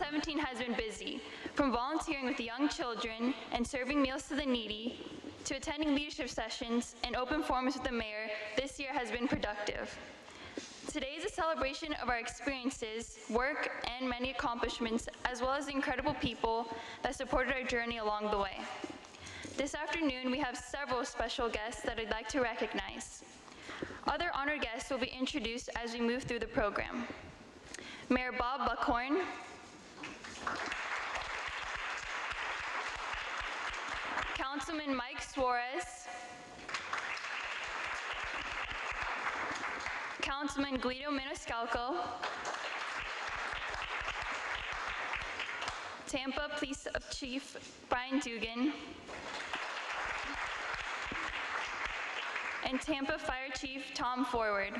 2017 has been busy, from volunteering with young children and serving meals to the needy, to attending leadership sessions and open forums with the mayor. This year has been productive. Today is a celebration of our experiences, work, and many accomplishments, as well as the incredible people that supported our journey along the way. This afternoon, we have several special guests that I'd like to recognize. Other honored guests will be introduced as we move through the program. Mayor Bob Buckhorn, Councilman Mike Suarez, Councilman Guido Maniscalco, Tampa Police Chief Brian Dugan, and Tampa Fire Chief Tom Forward.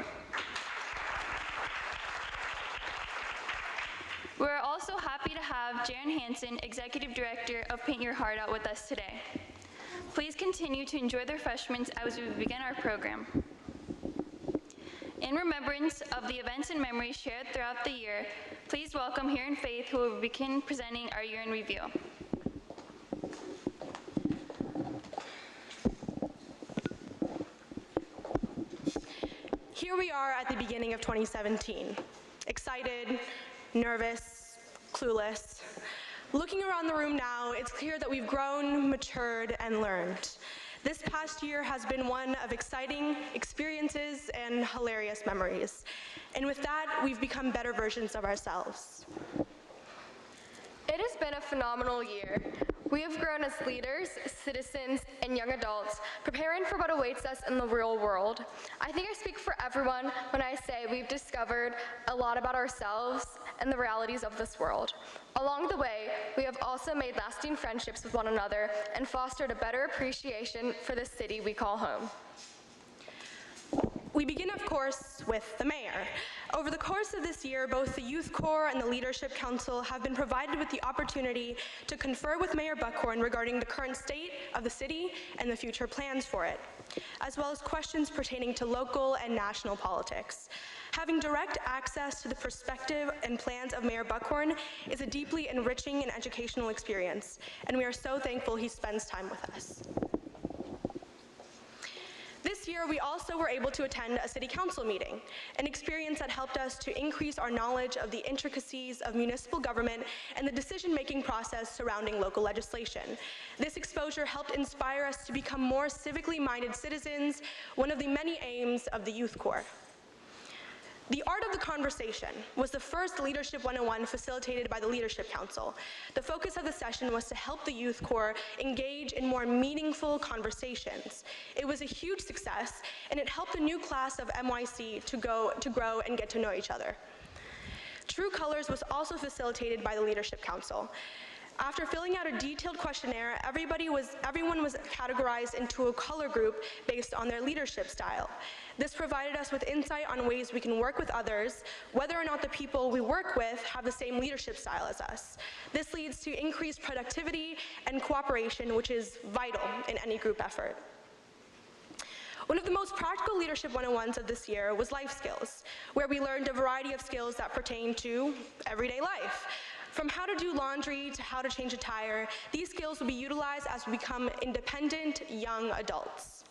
We're also happy to have Jaren Hansen, Executive Director of Paint Your Heart Out, with us today. Please continue to enjoy the refreshments as we begin our program. In remembrance of the events and memories shared throughout the year, please welcome Here in Faith, who will begin presenting our year in review. Here we are at the beginning of 2017, excited, nervous, clueless. Looking around the room now, it's clear that we've grown, matured, and learned. This past year has been one of exciting experiences and hilarious memories. And with that, we've become better versions of ourselves. It has been a phenomenal year. We have grown as leaders, citizens, and young adults, preparing for what awaits us in the real world. I think I speak for everyone when I say we've discovered a lot about ourselves and the realities of this world. Along the way, we have also made lasting friendships with one another and fostered a better appreciation for the city we call home. We begin, of course, with the mayor. Over the course of this year, both the Youth Corps and the Leadership Council have been provided with the opportunity to confer with Mayor Buckhorn regarding the current state of the city and the future plans for it, as well as questions pertaining to local and national politics. Having direct access to the perspective and plans of Mayor Buckhorn is a deeply enriching and educational experience, and we are so thankful he spends time with us. This year, we also were able to attend a city council meeting, an experience that helped us to increase our knowledge of the intricacies of municipal government and the decision-making process surrounding local legislation. This exposure helped inspire us to become more civically minded citizens, one of the many aims of the Youth Corps. The Art of the Conversation was the first Leadership 101 facilitated by the Leadership Council. The focus of the session was to help the Youth Corps engage in more meaningful conversations. It was a huge success, and it helped the new class of NYC to grow and get to know each other. True Colors was also facilitated by the Leadership Council. After filling out a detailed questionnaire, everyone was categorized into a color group based on their leadership style. This provided us with insight on ways we can work with others, whether or not the people we work with have the same leadership style as us. This leads to increased productivity and cooperation, which is vital in any group effort. One of the most practical Leadership 101s of this year was life skills, where we learned a variety of skills that pertain to everyday life. From how to do laundry to how to change a tire, these skills will be utilized as we become independent young adults.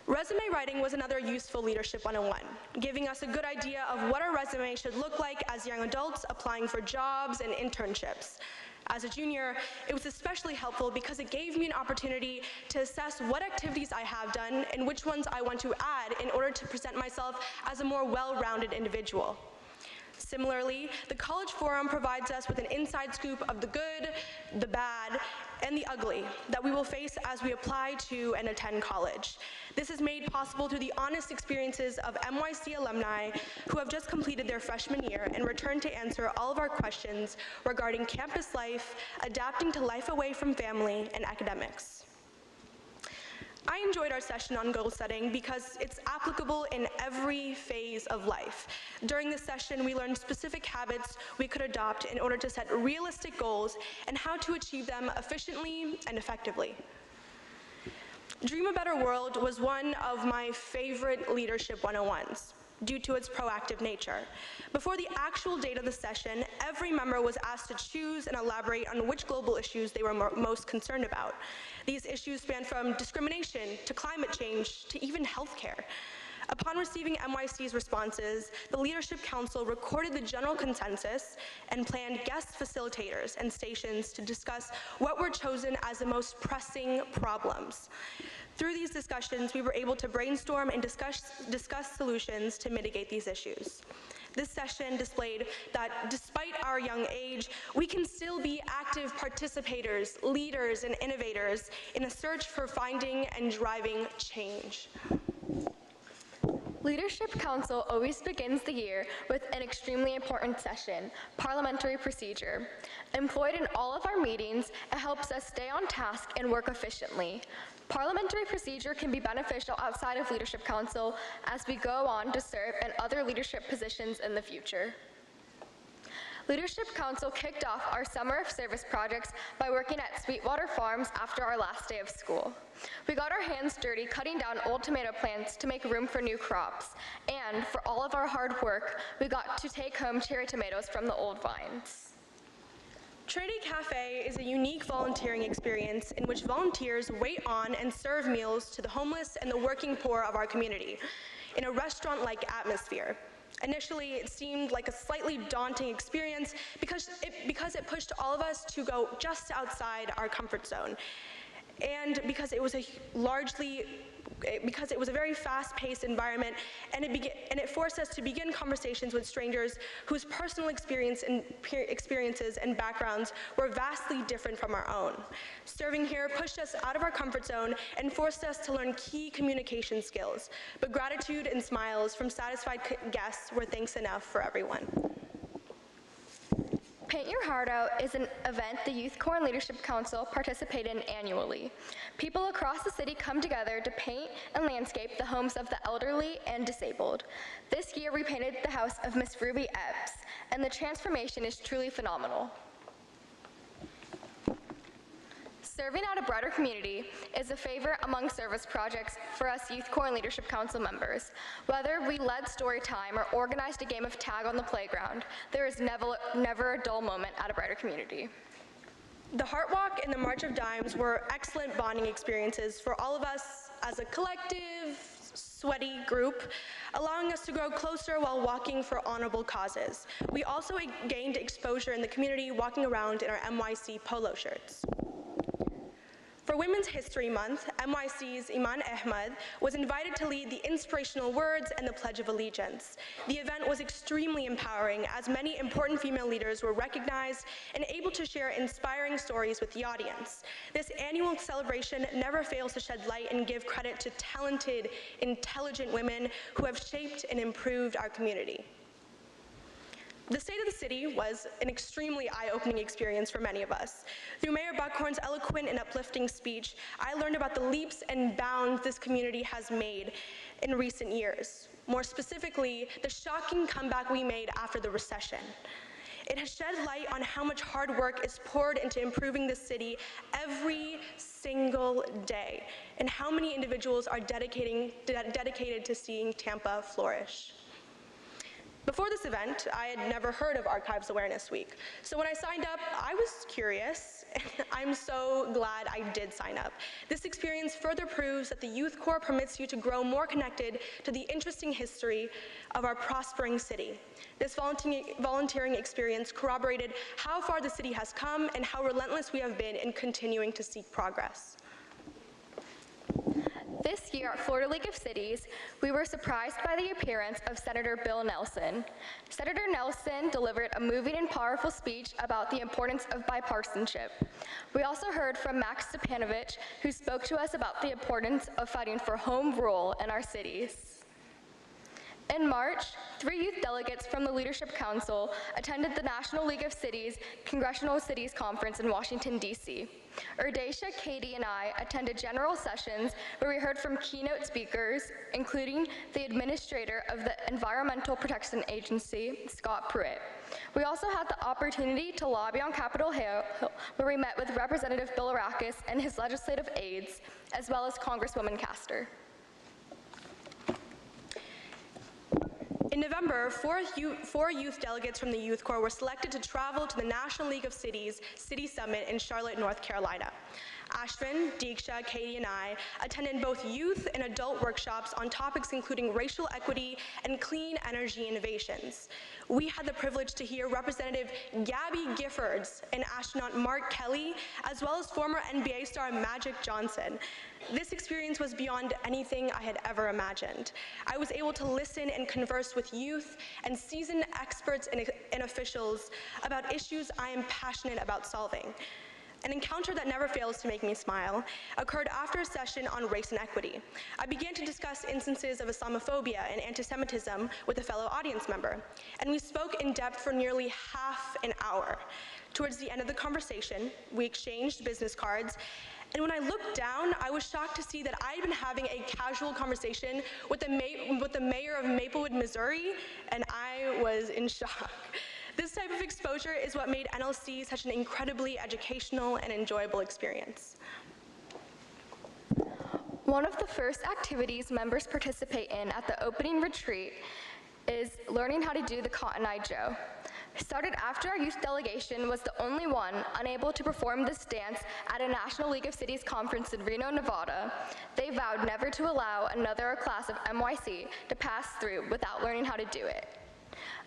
Resume writing was another useful Leadership 101, giving us a good idea of what our resume should look like as young adults applying for jobs and internships. As a junior, it was especially helpful because it gave me an opportunity to assess what activities I have done and which ones I want to add in order to present myself as a more well-rounded individual. Similarly, the College Forum provides us with an inside scoop of the good, the bad, and the ugly that we will face as we apply to and attend college. This is made possible through the honest experiences of NYC alumni who have just completed their freshman year and returned to answer all of our questions regarding campus life, adapting to life away from family, and academics. I enjoyed our session on goal setting because it's applicable in every phase of life. During this session, we learned specific habits we could adopt in order to set realistic goals and how to achieve them efficiently and effectively. Dream a Better World was one of my favorite Leadership 101s. due to its proactive nature. Before the actual date of the session, every member was asked to choose and elaborate on which global issues they were most concerned about. These issues span from discrimination to climate change to even healthcare. Upon receiving MYC's responses, the Leadership Council recorded the general consensus and planned guest facilitators and stations to discuss what were chosen as the most pressing problems. Through these discussions, we were able to brainstorm and discuss solutions to mitigate these issues. This session displayed that despite our young age, we can still be active participators, leaders, and innovators in a search for finding and driving change. Leadership Council always begins the year with an extremely important session, parliamentary procedure. Employed in all of our meetings, it helps us stay on task and work efficiently. Parliamentary procedure can be beneficial outside of Leadership Council as we go on to serve in other leadership positions in the future. Leadership Council kicked off our Summer of Service projects by working at Sweetwater Farms after our last day of school. We got our hands dirty cutting down old tomato plants to make room for new crops, and for all of our hard work, we got to take home cherry tomatoes from the old vines. Trinity Cafe is a unique volunteering experience in which volunteers wait on and serve meals to the homeless and the working poor of our community in a restaurant-like atmosphere. Initially, it seemed like a slightly daunting experience because it pushed all of us to go just outside our comfort zone, and because it was a very fast-paced environment, and it forced us to begin conversations with strangers whose personal experiences and backgrounds were vastly different from our own. Serving here pushed us out of our comfort zone and forced us to learn key communication skills, but gratitude and smiles from satisfied guests were thanks enough for everyone. Paint Your Heart Out is an event the Youth Corps and Leadership Council participate in annually. People across the city come together to paint and landscape the homes of the elderly and disabled. This year we painted the house of Miss Ruby Epps, and the transformation is truly phenomenal. Serving out a brighter community is a favorite among service projects for us Youth Corps and Leadership Council members. Whether we led story time or organized a game of tag on the playground, there is never a dull moment at a brighter community. The Heart Walk and the March of Dimes were excellent bonding experiences for all of us as a collective, sweaty group, allowing us to grow closer while walking for honorable causes. We also gained exposure in the community walking around in our MYC polo shirts. For Women's History Month, MYC's Iman Ahmed was invited to lead the inspirational words and the Pledge of Allegiance. The event was extremely empowering as many important female leaders were recognized and able to share inspiring stories with the audience. This annual celebration never fails to shed light and give credit to talented, intelligent women who have shaped and improved our community. The State of the City was an extremely eye-opening experience for many of us. Through Mayor Buckhorn's eloquent and uplifting speech, I learned about the leaps and bounds this community has made in recent years. More specifically, the shocking comeback we made after the recession. It has shed light on how much hard work is poured into improving the city every single day, and how many individuals are dedicated to seeing Tampa flourish. Before this event, I had never heard of Archives Awareness Week. So when I signed up, I was curious, and I'm so glad I did sign up. This experience further proves that the Youth Corps permits you to grow more connected to the interesting history of our prospering city. This volunteering experience corroborated how far the city has come and how relentless we have been in continuing to seek progress. This year at Florida League of Cities, we were surprised by the appearance of Senator Bill Nelson. Senator Nelson delivered a moving and powerful speech about the importance of bipartisanship. We also heard from Max Stepanovich, who spoke to us about the importance of fighting for home rule in our cities. In March, 3 youth delegates from the Leadership Council attended the National League of Cities Congressional Cities Conference in Washington, D.C. Erdesha, Katie, and I attended general sessions where we heard from keynote speakers, including the administrator of the Environmental Protection Agency, Scott Pruitt. We also had the opportunity to lobby on Capitol Hill, where we met with Representative Bilirakis and his legislative aides, as well as Congresswoman Castor. In November, four youth delegates from the Youth Corps were selected to travel to the National League of Cities City Summit in Charlotte, North Carolina. Ashvin, Deeksha, Katie, and I attended both youth and adult workshops on topics including racial equity and clean energy innovations. We had the privilege to hear Representative Gabby Giffords and astronaut Mark Kelly, as well as former NBA star Magic Johnson. This experience was beyond anything I had ever imagined. I was able to listen and converse with youth and seasoned experts and officials about issues I am passionate about solving. An encounter that never fails to make me smile occurred after a session on race and equity. I began to discuss instances of Islamophobia and anti-Semitism with a fellow audience member, and we spoke in depth for nearly half an hour. Towards the end of the conversation, we exchanged business cards, and when I looked down, I was shocked to see that I had been having a casual conversation with the mayor of Maplewood, Missouri, and I was in shock. This type of exposure is what made NLC such an incredibly educational and enjoyable experience. One of the first activities members participate in at the opening retreat is learning how to do the Cotton Eye Joe. Started after our youth delegation was the only one unable to perform this dance at a National League of Cities conference in Reno, Nevada, they vowed never to allow another class of NYC to pass through without learning how to do it.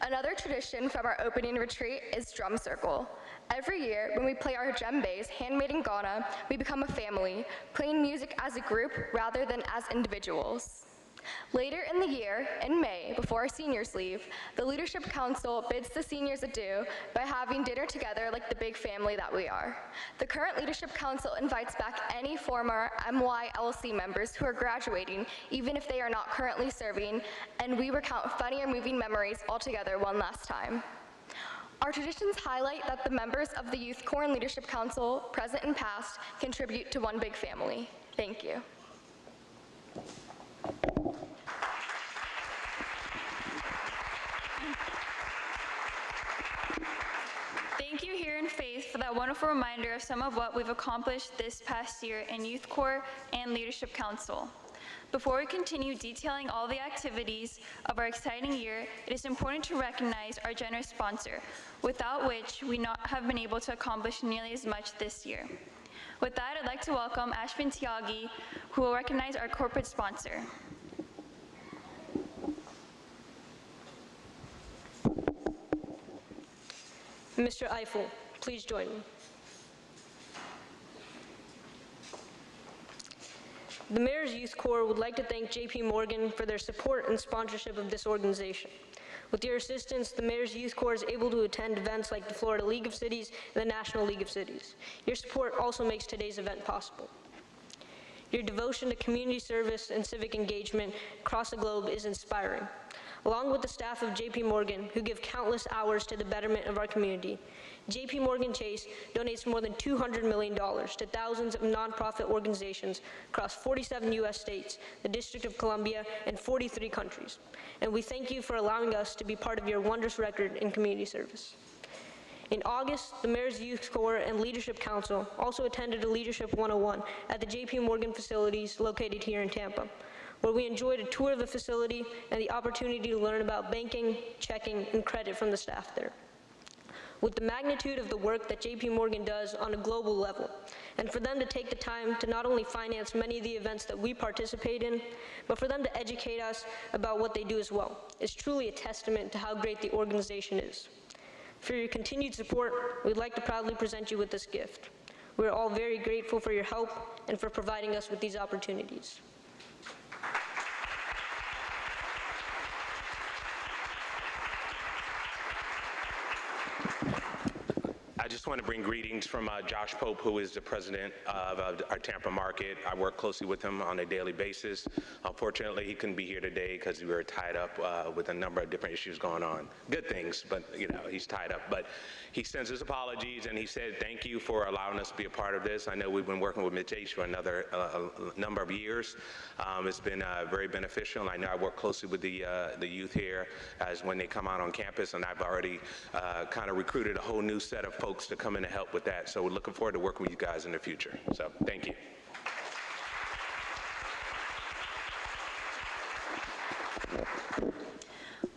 Another tradition from our opening retreat is drum circle. Every year, when we play our djembes, handmade in Ghana, we become a family, playing music as a group rather than as individuals. Later in the year, in May, before our seniors leave, the Leadership Council bids the seniors adieu by having dinner together like the big family that we are. The current Leadership Council invites back any former MYLC members who are graduating, even if they are not currently serving, and we recount funny or moving memories all together one last time. Our traditions highlight that the members of the Youth Corps and Leadership Council, present and past, contribute to one big family. Thank you. Thank you here in Faith for that wonderful reminder of some of what we've accomplished this past year in Youth Corps and Leadership Council. Before we continue detailing all the activities of our exciting year, it is important to recognize our generous sponsor, without which we not have been able to accomplish nearly as much this year. With that, I'd like to welcome Ashvin Tyagi, who will recognize our corporate sponsor. Mr. Eiffel, please join me. The Mayor's Youth Corps would like to thank JP Morgan for their support and sponsorship of this organization. With your assistance, the Mayor's Youth Corps is able to attend events like the Florida League of Cities and the National League of Cities. Your support also makes today's event possible. Your devotion to community service and civic engagement across the globe is inspiring. Along with the staff of JP Morgan, who give countless hours to the betterment of our community, JP Morgan Chase donates more than $200 million to thousands of nonprofit organizations across 47 U.S. states, the District of Columbia, and 43 countries. And we thank you for allowing us to be part of your wondrous record in community service. In August, the Mayor's Youth Corps and Leadership Council also attended a Leadership 101 at the JP Morgan facilities located here in Tampa, where we enjoyed a tour of the facility and the opportunity to learn about banking, checking, and credit from the staff there. With the magnitude of the work that JP Morgan does on a global level, and for them to take the time to not only finance many of the events that we participate in, but for them to educate us about what they do as well, is truly a testament to how great the organization is. For your continued support, we'd like to proudly present you with this gift. We're all very grateful for your help and for providing us with these opportunities. I just want to bring greetings from Josh Pope, who is the president of our Tampa market. I work closely with him on a daily basis. Unfortunately, he couldn't be here today because we were tied up with a number of different issues going on. Good things, but you know, he's tied up. But he sends his apologies, and he said, thank you for allowing us to be a part of this. I know we've been working with Mitch for another number of years. It's been very beneficial. I know I work closely with the youth here as when they come out on campus, and I've already kind of recruited a whole new set of folks to come in and help with that. So we're looking forward to working with you guys in the future. So thank you.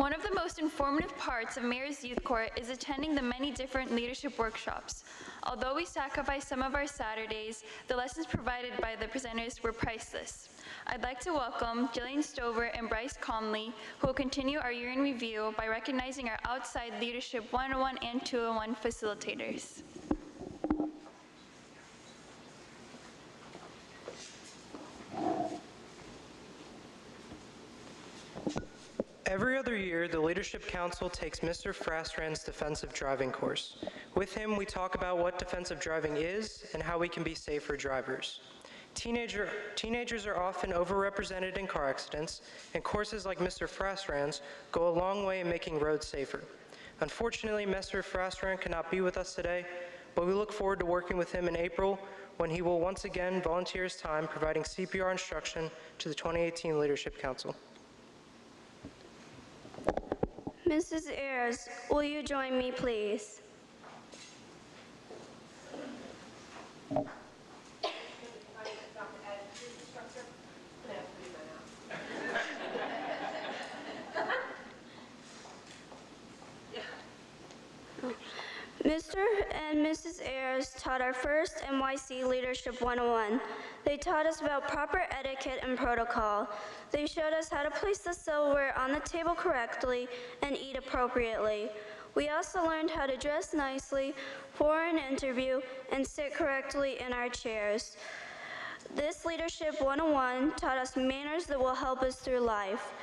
One of the most informative parts of Mayor's Youth Corps is attending the many different leadership workshops. Although we sacrificed some of our Saturdays, the lessons provided by the presenters were priceless. I'd like to welcome Jillian Stover and Bryce Conley, who will continue our year in review by recognizing our outside Leadership 101 and 201 facilitators. Every other year, the Leadership Council takes Mr. Frastrand's defensive driving course. With him, we talk about what defensive driving is and how we can be safer drivers. Teenagers are often overrepresented in car accidents, and courses like Mr. Frastrand's go a long way in making roads safer. Unfortunately, Mr. Frastrand cannot be with us today, but we look forward to working with him in April when he will once again volunteer his time providing CPR instruction to the 2018 Leadership Council. Mrs. Ayers, will you join me, please? Mr. and Mrs. Ayers taught our first NYC Leadership 101. They taught us about proper etiquette and protocol. They showed us how to place the silverware on the table correctly and eat appropriately. We also learned how to dress nicely for an interview and sit correctly in our chairs. This Leadership 101 taught us manners that will help us through life.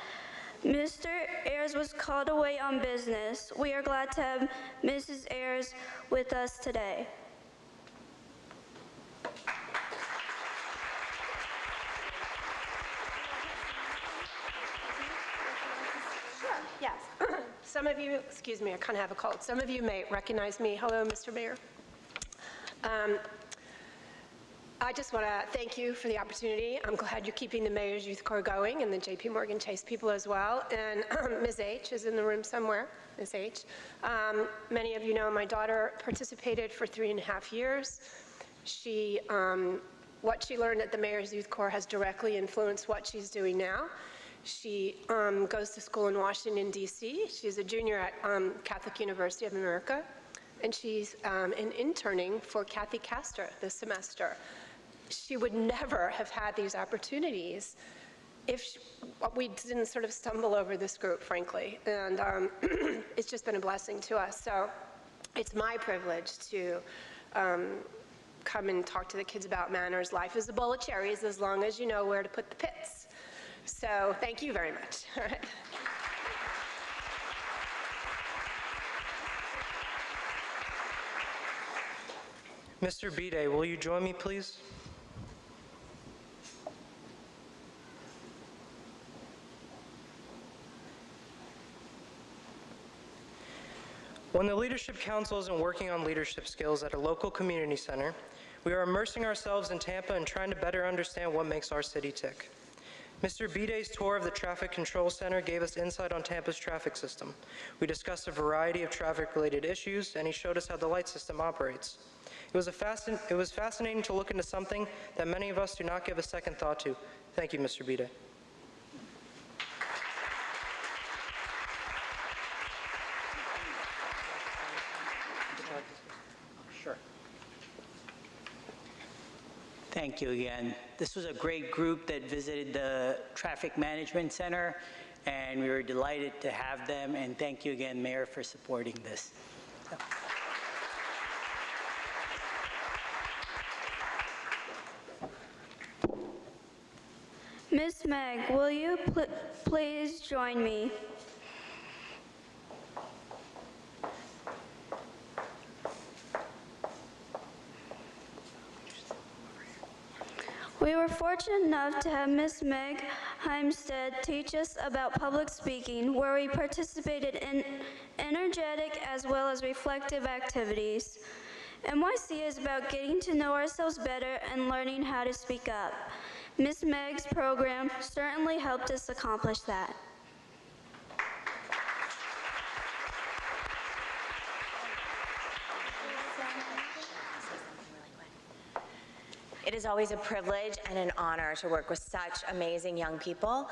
Mr. Ayers was called away on business. We are glad to have Mrs. Ayers with us today. Yes. Some of you, excuse me, I kind of have a cold. Some of you may recognize me. Hello, Mr. Mayor. I just want to thank you for the opportunity. I'm glad you're keeping the Mayor's Youth Corps going and the J.P. Morgan Chase people as well. And Ms. H is in the room somewhere, Ms. H. Many of you know my daughter participated for 3.5 years. She, what she learned at the Mayor's Youth Corps has directly influenced what she's doing now. She goes to school in Washington, D.C. She's a junior at Catholic University of America, and she's interning for Kathy Castor this semester. She would never have had these opportunities if we didn't sort of stumble over this group, frankly. And it's just been a blessing to us. So it's my privilege to come and talk to the kids about manners. Life is a bowl of cherries as long as you know where to put the pits. So thank you very much. All right. Mr. Bide, will you join me, please? When the Leadership Council isn't working on leadership skills at a local community center, we are immersing ourselves in Tampa and trying to better understand what makes our city tick. Mr. Bide's tour of the Traffic Control Center gave us insight on Tampa's traffic system. We discussed a variety of traffic-related issues, and he showed us how the light system operates. It was fascinating to look into something that many of us do not give a second thought to. Thank you, Mr. Bide. Sure. Thank you again. This was a great group that visited the Traffic Management Center, and we were delighted to have them, and thank you again, Mayor, for supporting this. Miss Meg, will you please join me? We were fortunate enough to have Miss Meg Heimstead teach us about public speaking, where we participated in energetic as well as reflective activities. NYC is about getting to know ourselves better and learning how to speak up. Miss Meg's program certainly helped us accomplish that. It is always a privilege and an honor to work with such amazing young people,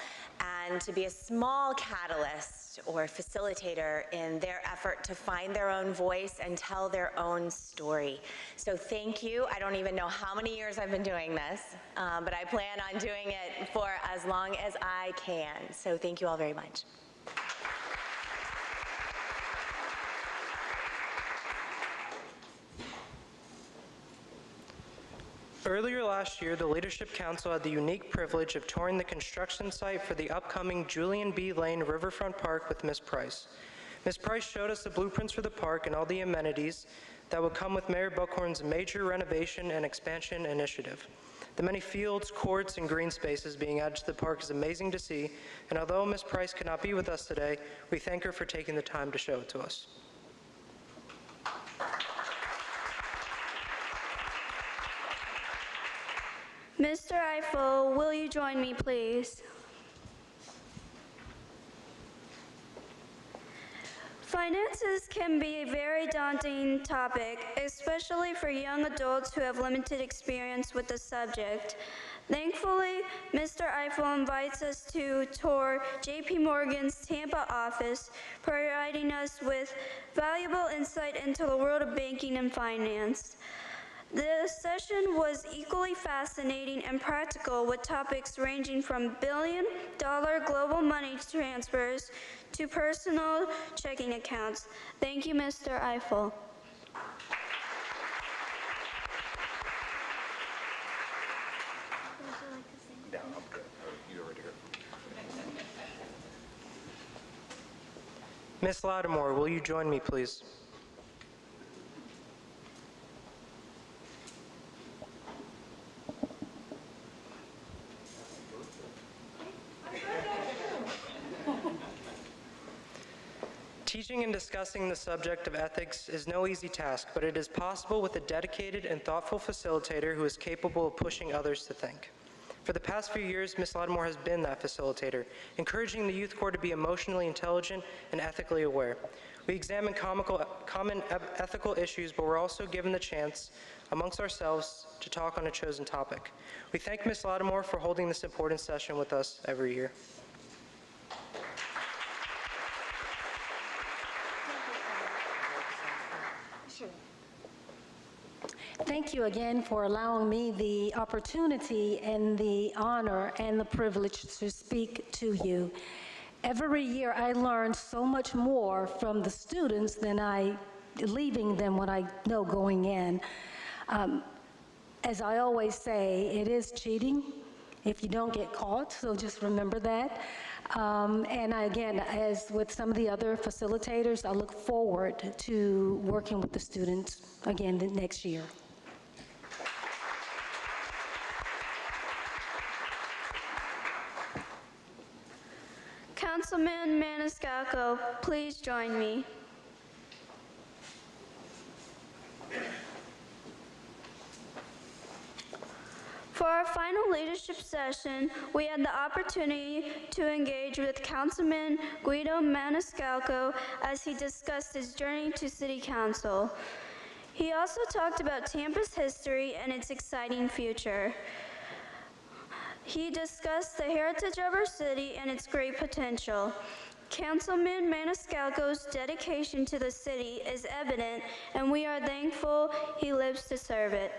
and to be a small catalyst or facilitator in their effort to find their own voice and tell their own story. So thank you. I don't even know how many years I've been doing this, but I plan on doing it for as long as I can. So thank you all very much. Earlier last year, the Leadership Council had the unique privilege of touring the construction site for the upcoming Julian B. Lane Riverfront Park with Ms. Price. Ms. Price showed us the blueprints for the park and all the amenities that would come with Mayor Buckhorn's major renovation and expansion initiative. The many fields, courts, and green spaces being added to the park is amazing to see, and although Ms. Price could not be with us today, we thank her for taking the time to show it to us. Mr. Eiffel, will you join me, please? Finances can be a very daunting topic, especially for young adults who have limited experience with the subject. Thankfully, Mr. Eiffel invites us to tour JP Morgan's Tampa office, providing us with valuable insight into the world of banking and finance. The session was equally fascinating and practical, with topics ranging from billion-dollar global money transfers to personal checking accounts. Thank you, Mr. Eiffel. No, I'm good. You already heard. Ms. Lattimore, will you join me, please? Teaching and discussing the subject of ethics is no easy task, but it is possible with a dedicated and thoughtful facilitator who is capable of pushing others to think. For the past few years, Ms. Lattimore has been that facilitator, encouraging the Youth Corps to be emotionally intelligent and ethically aware. We examine common ethical issues, but we're also given the chance amongst ourselves to talk on a chosen topic. We thank Ms. Lattimore for holding this important session with us every year. Thank you again for allowing me the opportunity and the honor and the privilege to speak to you. Every year I learn so much more from the students than leaving them what I know going in. As I always say, it is cheating if you don't get caught, so just remember that. And again, as with some of the other facilitators, I look forward to working with the students again next year. Councilman Maniscalco, please join me. For our final leadership session, we had the opportunity to engage with Councilman Guido Maniscalco as he discussed his journey to City Council. He also talked about Tampa's history and its exciting future. He discussed the heritage of our city and its great potential. Councilman Maniscalco's dedication to the city is evident, and we are thankful he lives to serve it.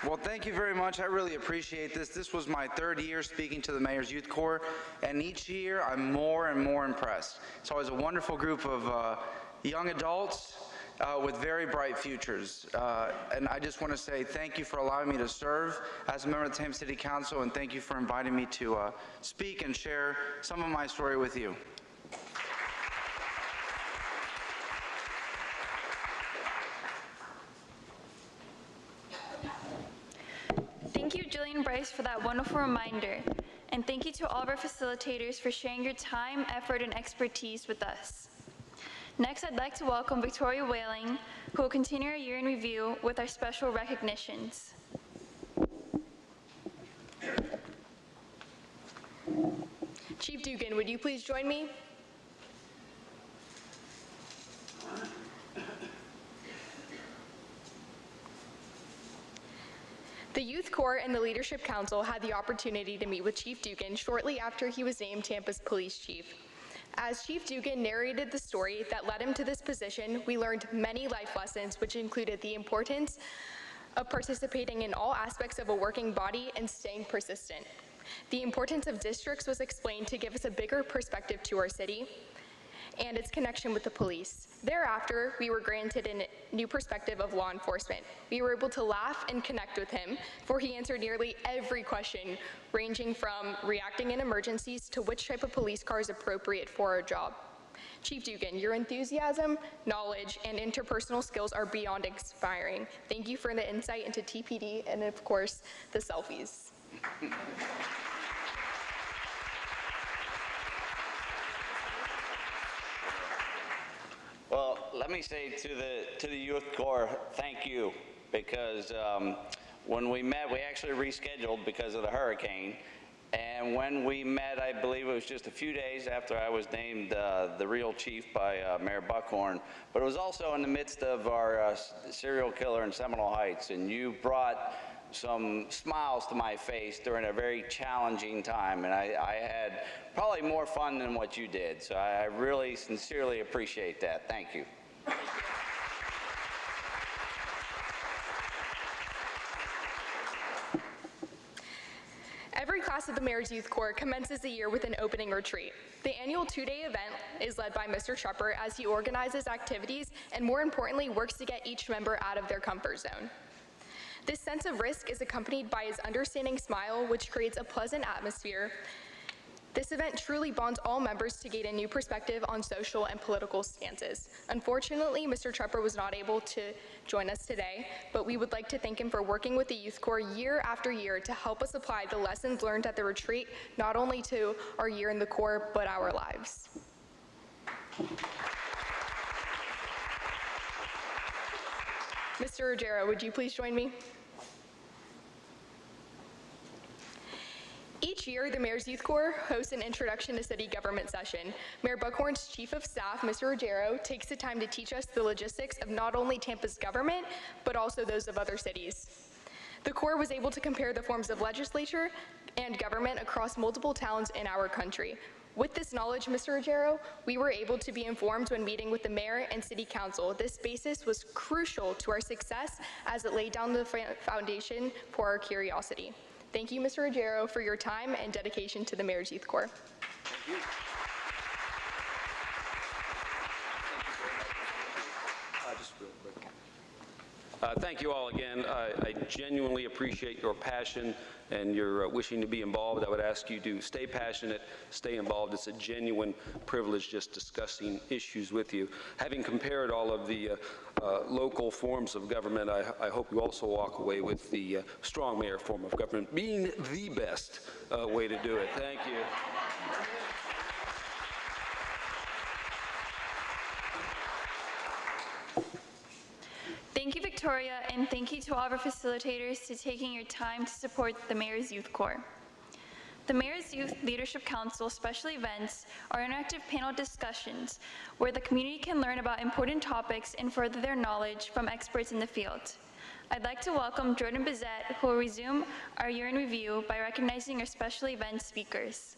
Well, thank you very much. I really appreciate this. This was my third year speaking to the Mayor's Youth Corps, and each year I'm more and more impressed. It's always a wonderful group of young adults with very bright futures. And I just want to say thank you for allowing me to serve as a member of the Tampa City Council, and thank you for inviting me to speak and share some of my story with you. Thank you, Jillian Bryce, for that wonderful reminder. And thank you to all of our facilitators for sharing your time, effort, and expertise with us. Next, I'd like to welcome Victoria Whaling, who will continue our year in review with our special recognitions. Chief Dugan, would you please join me? and the Leadership Council had the opportunity to meet with Chief Dugan shortly after he was named Tampa's police chief. As Chief Dugan narrated the story that led him to this position, we learned many life lessons, which included the importance of participating in all aspects of a working body and staying persistent. The importance of districts was explained to give us a bigger perspective to our city and its connection with the police. Thereafter, we were granted a new perspective of law enforcement. We were able to laugh and connect with him, for he answered nearly every question, ranging from reacting in emergencies to which type of police car is appropriate for our job. Chief Dugan, your enthusiasm, knowledge, and interpersonal skills are beyond inspiring. Thank you for the insight into TPD and, of course, the selfies. Well, let me say to the Youth Corps, thank you, because when we met, we actually rescheduled because of the hurricane. And when we met, I believe it was just a few days after I was named the real chief by Mayor Buckhorn, but it was also in the midst of our serial killer in Seminole Heights, and you brought some smiles to my face during a very challenging time, and I had probably more fun than what you did, so I really sincerely appreciate that. Thank you. Every class of the Mayor's Youth Corps commences the year with an opening retreat. The annual two-day event is led by Mr. Shepard as he organizes activities and, more importantly, works to get each member out of their comfort zone. This sense of risk is accompanied by his understanding smile, which creates a pleasant atmosphere. This event truly bonds all members to gain a new perspective on social and political stances. Unfortunately, Mr. Trepper was not able to join us today, but we would like to thank him for working with the Youth Corps year after year to help us apply the lessons learned at the retreat, not only to our year in the Corps, but our lives. Mr. Ruggiero, would you please join me? Each year, the Mayor's Youth Corps hosts an introduction to city government session. Mayor Buckhorn's Chief of Staff, Mr. Ruggiero, takes the time to teach us the logistics of not only Tampa's government, but also those of other cities. The Corps was able to compare the forms of legislature and government across multiple towns in our country. With this knowledge, Mr. Ruggiero, we were able to be informed when meeting with the mayor and city council. This basis was crucial to our success as it laid down the foundation for our curiosity. Thank you, Mr. Ruggiero, for your time and dedication to the Mayor's Youth Corps. Thank you. Just real quick. Thank you all again. I genuinely appreciate your passion and your wishing to be involved. I would ask you to stay passionate, stay involved. It's a genuine privilege just discussing issues with you. Having compared all of the local forms of government, I hope you also walk away with the strong mayor form of government being the best way to do it. Thank you. Thank you, Victoria, and thank you to all of our facilitators for taking your time to support the Mayor's Youth Corps. The Mayor's Youth Leadership Council special events are interactive panel discussions where the community can learn about important topics and further their knowledge from experts in the field. I'd like to welcome Jordan Bizette, who will resume our year in review by recognizing our special event speakers.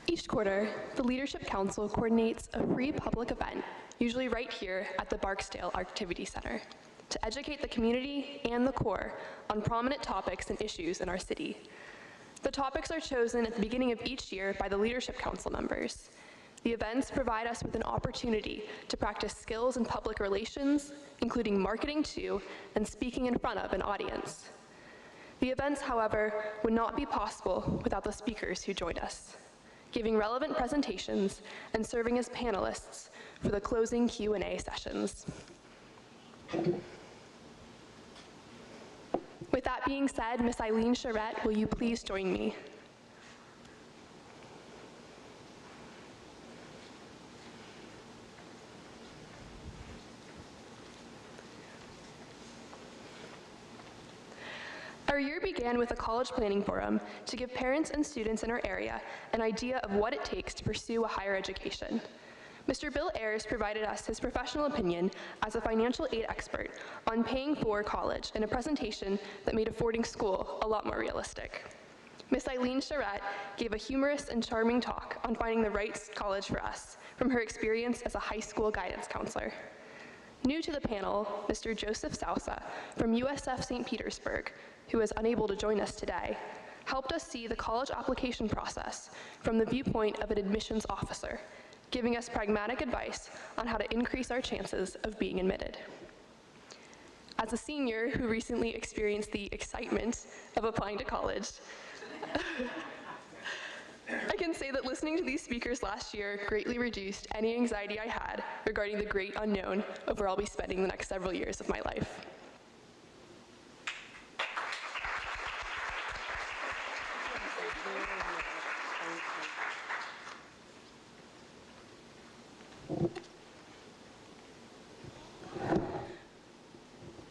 Each quarter, the Leadership Council coordinates a free public event, usually right here at the Barksdale Activity Center, to educate the community and the Corps on prominent topics and issues in our city. The topics are chosen at the beginning of each year by the Leadership Council members. The events provide us with an opportunity to practice skills in public relations, including marketing to and speaking in front of an audience. The events, however, would not be possible without the speakers who joined us, giving relevant presentations and serving as panelists for the closing Q&A sessions. With that being said, Ms. Eileen Charette, will you please join me? Our year began with a college planning forum to give parents and students in our area an idea of what it takes to pursue a higher education. Mr. Bill Ayers provided us his professional opinion as a financial aid expert on paying for college in a presentation that made affording school a lot more realistic. Ms. Eileen Charette gave a humorous and charming talk on finding the right college for us from her experience as a high school guidance counselor. New to the panel, Mr. Joseph Sousa from USF St. Petersburg, who is unable to join us today, helped us see the college application process from the viewpoint of an admissions officer, giving us pragmatic advice on how to increase our chances of being admitted. As a senior who recently experienced the excitement of applying to college, I can say that listening to these speakers last year greatly reduced any anxiety I had regarding the great unknown of where I'll be spending the next several years of my life.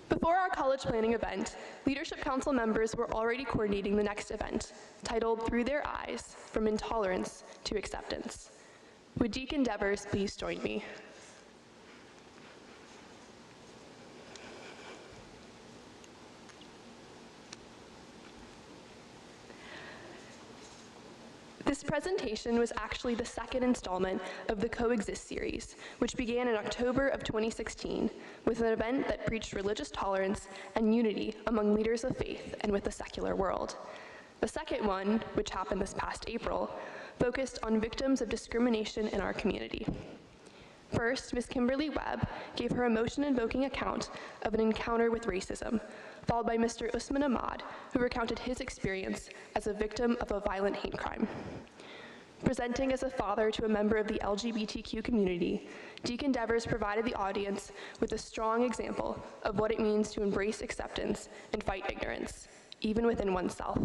Before our college planning event, Leadership Council members were already coordinating the next event, titled Through Their Eyes, From Intolerance to Acceptance. Would Deacon Devers please join me? This presentation was actually the second installment of the Coexist series, which began in October of 2016 with an event that preached religious tolerance and unity among leaders of faith and with the secular world. The second one, which happened this past April, focused on victims of discrimination in our community. First, Ms. Kimberly Webb gave her emotion-invoking account of an encounter with racism, followed by Mr. Usman Ahmad, who recounted his experience as a victim of a violent hate crime. Presenting as a father to a member of the LGBTQ community, Deacon Devers provided the audience with a strong example of what it means to embrace acceptance and fight ignorance, even within oneself.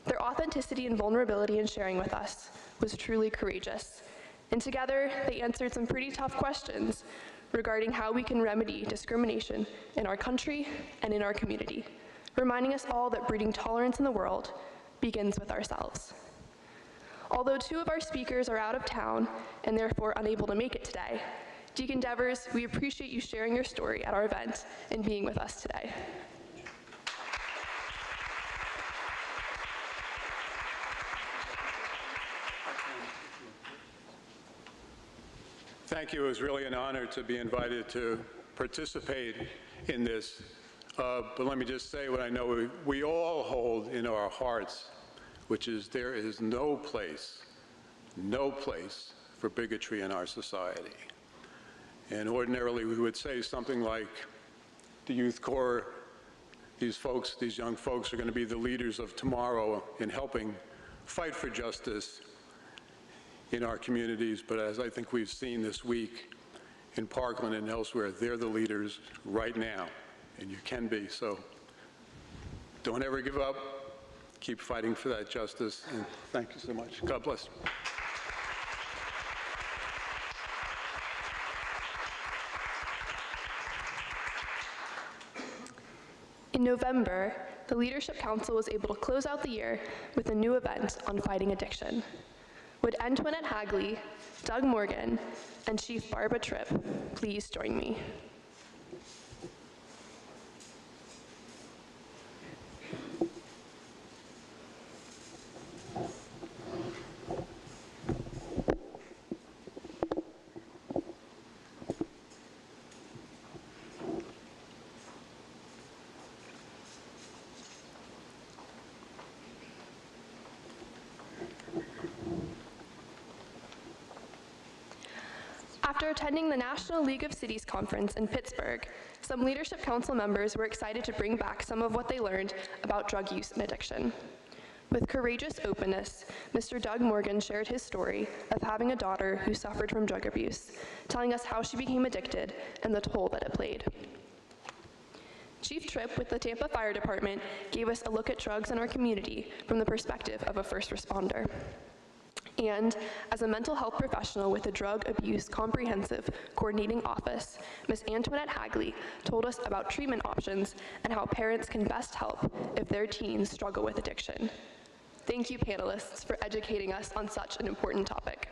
Their authenticity and vulnerability in sharing with us was truly courageous, and together they answered some pretty tough questions regarding how we can remedy discrimination in our country and in our community, reminding us all that breeding tolerance in the world begins with ourselves. Although two of our speakers are out of town and therefore unable to make it today, Deacon Devers, we appreciate you sharing your story at our event and being with us today. Thank you. It was really an honor to be invited to participate in this. But let me just say what I know we all hold in our hearts, which is there is no place for bigotry in our society. And ordinarily we would say something like the Youth Corps, these young folks are going to be the leaders of tomorrow in helping fight for justice in our communities, but as I think we've seen this week in Parkland and elsewhere, they're the leaders right now, and you can be. So don't ever give up. Keep fighting for that justice, and thank you so much. God bless. In November, the Leadership Council was able to close out the year with a new event on fighting addiction. Would Antoinette Hagley, Doug Morgan, and Chief Barbara Tripp please join me? After attending the National League of Cities Conference in Pittsburgh, some Leadership Council members were excited to bring back some of what they learned about drug use and addiction. With courageous openness, Mr. Doug Morgan shared his story of having a daughter who suffered from drug abuse, telling us how she became addicted and the toll that it played. Chief Tripp with the Tampa Fire Department gave us a look at drugs in our community from the perspective of a first responder. And as a mental health professional with the Drug Abuse Comprehensive Coordinating Office, Ms. Antoinette Hagley told us about treatment options and how parents can best help if their teens struggle with addiction. Thank you, panelists, for educating us on such an important topic.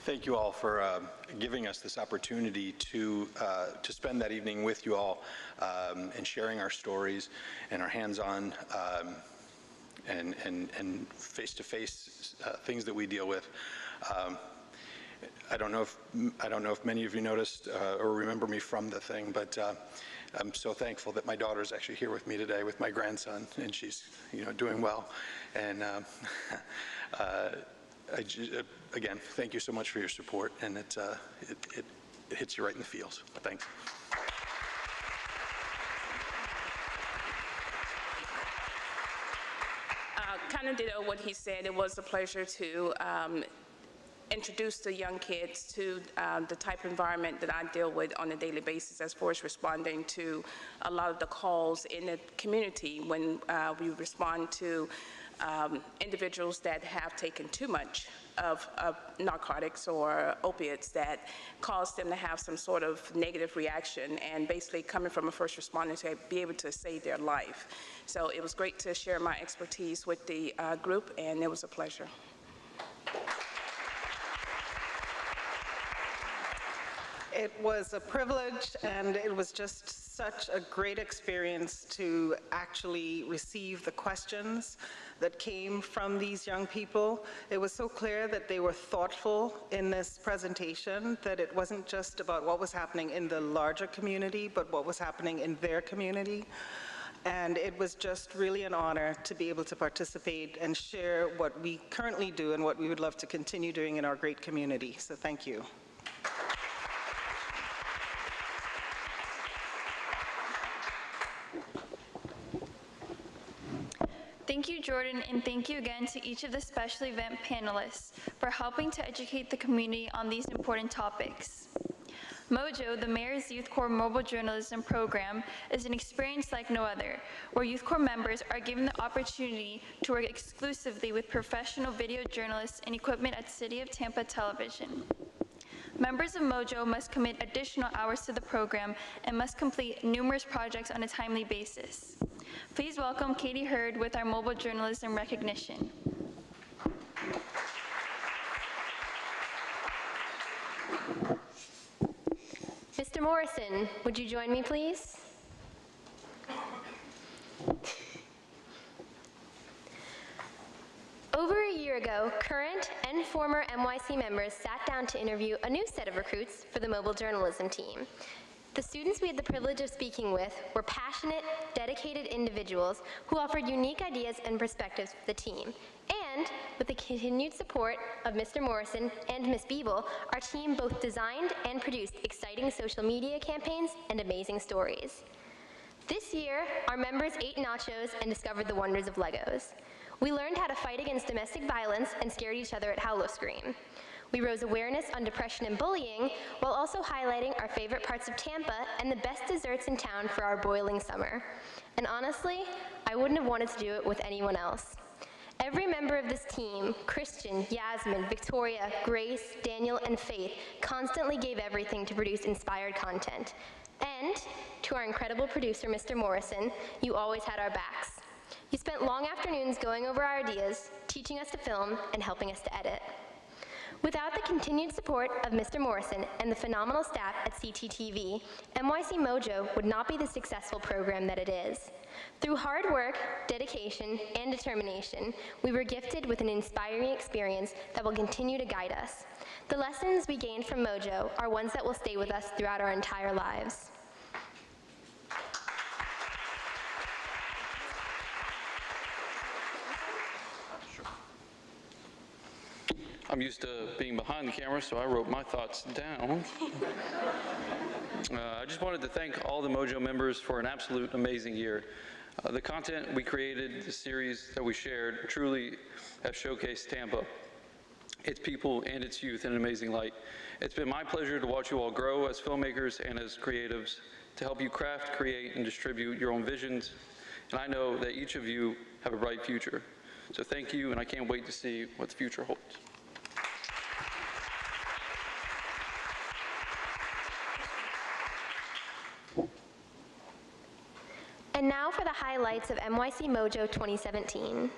Thank you all for giving us this opportunity to spend that evening with you all and sharing our stories and our hands-on and face-to-face things that we deal with. I don't know if many of you noticed or remember me from the thing, but I'm so thankful that my daughter's actually here with me today with my grandson, and she's doing well. And again, thank you so much for your support, and it hits you right in the feels. Thanks. Kind of ditto what he said. It was a pleasure to introduce the young kids to the type of environment that I deal with on a daily basis as far as responding to a lot of the calls in the community when we respond to individuals that have taken too much of narcotics or opiates that cause them to have some sort of negative reaction, and basically coming from a first responder to be able to save their life. So it was great to share my expertise with the group, and it was a pleasure. It was a privilege, and it was just such a great experience to actually receive the questions that came from these young people. It was so clear that they were thoughtful in this presentation, that it wasn't just about what was happening in the larger community, but what was happening in their community. And it was just really an honor to be able to participate and share what we currently do and what we would love to continue doing in our great community. So thank you. Thank you, Jordan, and thank you again to each of the special event panelists for helping to educate the community on these important topics. Mojo, the Mayor's Youth Corps mobile journalism program, is an experience like no other, where Youth Corps members are given the opportunity to work exclusively with professional video journalists and equipment at City of Tampa Television. Members of Mojo must commit additional hours to the program and must complete numerous projects on a timely basis. Please welcome Katie Hurd with our mobile journalism recognition. Mr. Morrison, would you join me, please? Over a year ago, current and former NYC members sat down to interview a new set of recruits for the mobile journalism team. The students we had the privilege of speaking with were passionate, dedicated individuals who offered unique ideas and perspectives for the team. And with the continued support of Mr. Morrison and Ms. Beeble, our team both designed and produced exciting social media campaigns and amazing stories. This year, our members ate nachos and discovered the wonders of Legos. We learned how to fight against domestic violence and scared each other at Halloween. We rose awareness on depression and bullying while also highlighting our favorite parts of Tampa and the best desserts in town for our boiling summer. And honestly, I wouldn't have wanted to do it with anyone else. Every member of this team, Christian, Yasmin, Victoria, Grace, Daniel, and Faith, constantly gave everything to produce inspired content. And to our incredible producer, Mr. Morrison, you always had our backs. You spent long afternoons going over our ideas, teaching us to film, and helping us to edit. Without the continued support of Mr. Morrison and the phenomenal staff at CTTV, NYC Mojo would not be the successful program that it is. Through hard work, dedication, and determination, we were gifted with an inspiring experience that will continue to guide us. The lessons we gained from Mojo are ones that will stay with us throughout our entire lives. I'm used to being behind the camera, so I wrote my thoughts down. I just wanted to thank all the Mojo members for an absolute amazing year. The content we created, the series that we shared, truly have showcased Tampa, its people, and its youth in an amazing light. It's been my pleasure to watch you all grow as filmmakers and as creatives, to help you craft, create, and distribute your own visions. And I know that each of you have a bright future. So thank you, and I can't wait to see what the future holds. And now for the highlights of NYC Mojo 2017.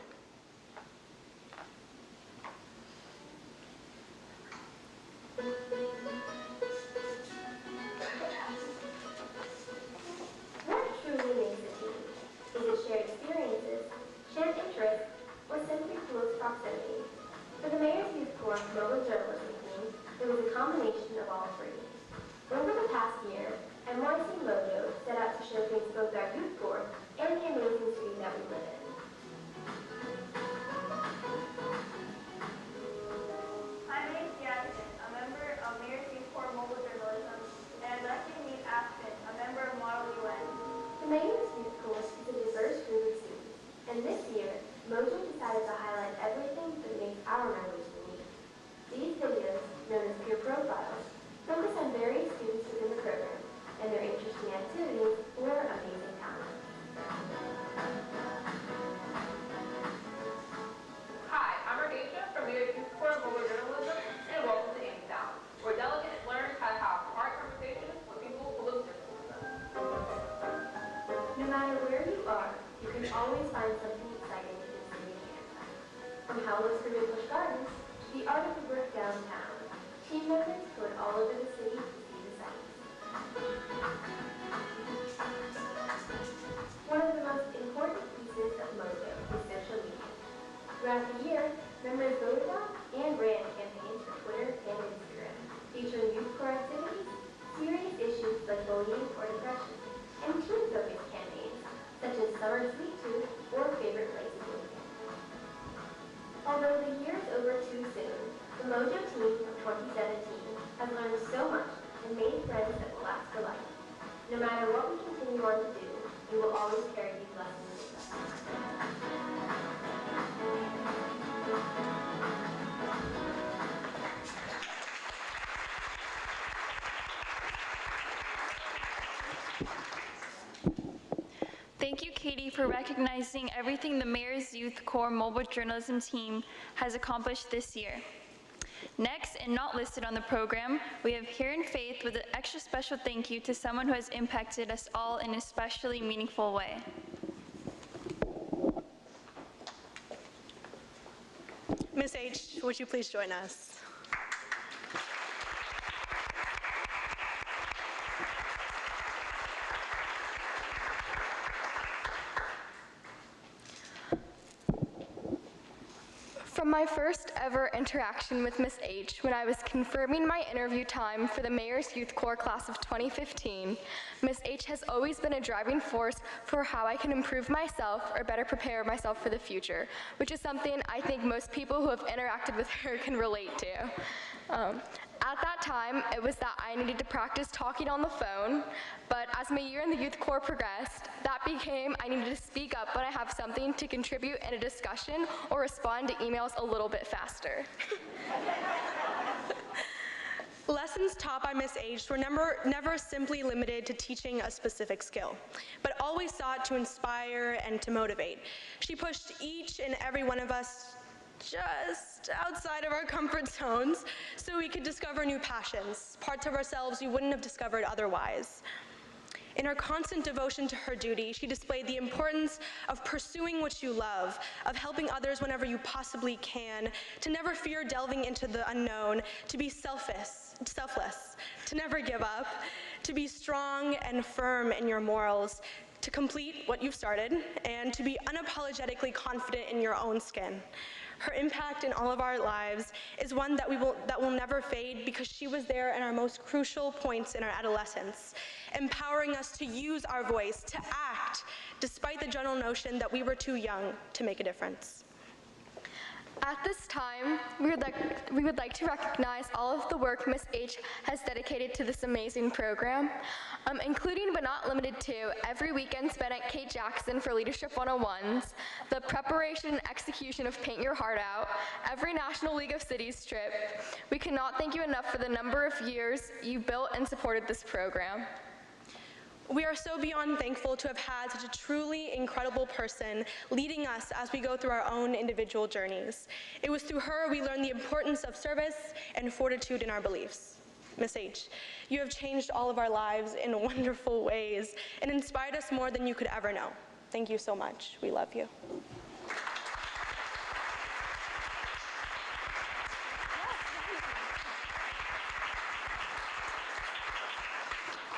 we always find something exciting to do in city Tampa. From howlers for Bush Gardens to the art of the brick downtown, team members toured all over the city to see the sights. One of the most important pieces of Mojo is social media. Throughout the year, members voted on and ran campaigns for Twitter and Instagram, featuring youth core activities, serious issues like bullying or depression, and teen-focused campaigns such as Summer Sweet Tooth or Favorite Place to Live. Although the year is over too soon, the Mojo team of 2017 has learned so much and made friends that will last for life. No matter what we continue on to do, we will always carry these lessons with us. Thank you, Katie, for recognizing everything the Mayor's Youth Corps mobile journalism team has accomplished this year. Next, and not listed on the program, we have Here in Faith with an extra special thank you to someone who has impacted us all in an especially meaningful way. Ms. H., would you please join us? From my first ever interaction with Ms. H, when I was confirming my interview time for the Mayor's Youth Corps class of 2015, Ms. H has always been a driving force for how I can improve myself or better prepare myself for the future, which is something I think most people who have interacted with her can relate to. At that time, it was that I needed to practice talking on the phone, but as my year in the Youth Corps progressed, that became I needed to speak up when I have something to contribute in a discussion or respond to emails a little bit faster. Lessons taught by Ms. H were never simply limited to teaching a specific skill, but always sought to inspire and to motivate. She pushed each and every one of us just outside of our comfort zones so we could discover new passions, parts of ourselves we wouldn't have discovered otherwise. In her constant devotion to her duty, she displayed the importance of pursuing what you love, of helping others whenever you possibly can, to never fear delving into the unknown, to be selfless, to never give up, to be strong and firm in your morals, to complete what you've started, and to be unapologetically confident in your own skin. Her impact in all of our lives is one that will never fade because she was there in our most crucial points in our adolescence, empowering us to use our voice, to act, despite the general notion that we were too young to make a difference. At this time, we would like to recognize all of the work Ms. H has dedicated to this amazing program, including but not limited to every weekend spent at Kate Jackson for Leadership 101s, the preparation and execution of Paint Your Heart Out, every National League of Cities trip. We cannot thank you enough for the number of years you built and supported this program. We are so beyond thankful to have had such a truly incredible person leading us as we go through our own individual journeys. It was through her we learned the importance of service and fortitude in our beliefs. Ms. H, you have changed all of our lives in wonderful ways and inspired us more than you could ever know. Thank you so much. We love you.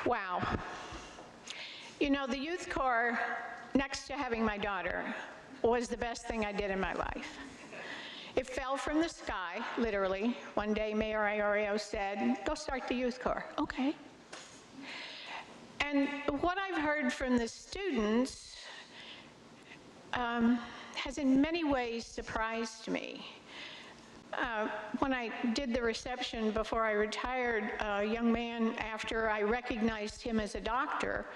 Wow. You know, the Youth Corps, next to having my daughter, was the best thing I did in my life. It fell from the sky, literally. One day, Mayor Iorio said, go start the Youth Corps. Okay. And what I've heard from the students has in many ways surprised me. When I did the reception before I retired, a young man, after I recognized him as a doctor,